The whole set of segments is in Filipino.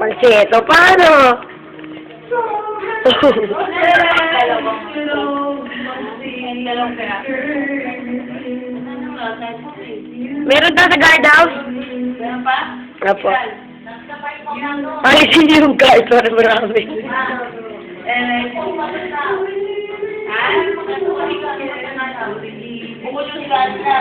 Falsetto, paano? Meron daw sa guardhouse? Meron pa? Apo. Alisin niyo yung guard para marami. Bukod yung guard na.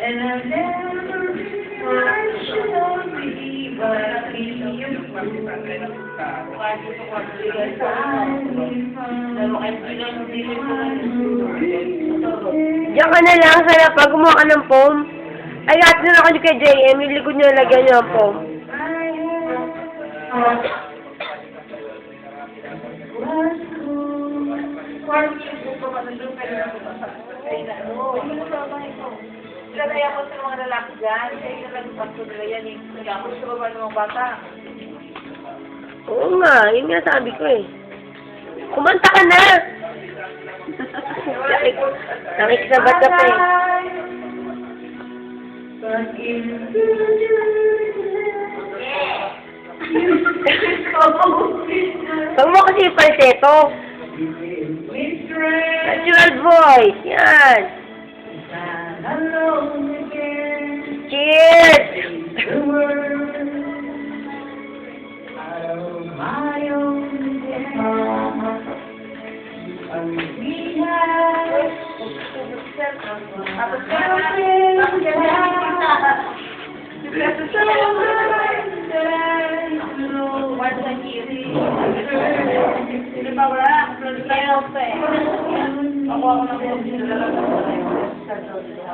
And I never should be, but I feel Diyan ka na lang, sana pag gumawa ka ng foam. Ay, lahat na ako kay JM, yung likod niya lagyan niya ng foam. Kaya ko sa mga lalaki dyan, kaya yung nagpapto nila yan eh. Kaya ako sa baba ng mga bata. Oo nga, yun nga sabi ko eh. Kumanta ka na! Nakikisabat ka pa eh. Pag mo kasi yung falsetto. Natural voice. Yan. Cheers!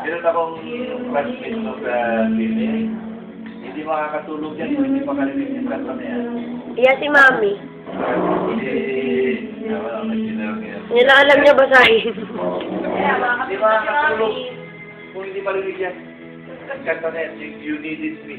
Meron akong classmate mo sa Pili. Hindi makakatulog yan kung hindi pa kalilig yung kanta na yan. Yan si Mami. Hindi, wala akong nagsinarang yan. Yan lang alam niya basahin. Hindi makakatulog kung hindi palilig yan. Kanta na yan, You Needed Me.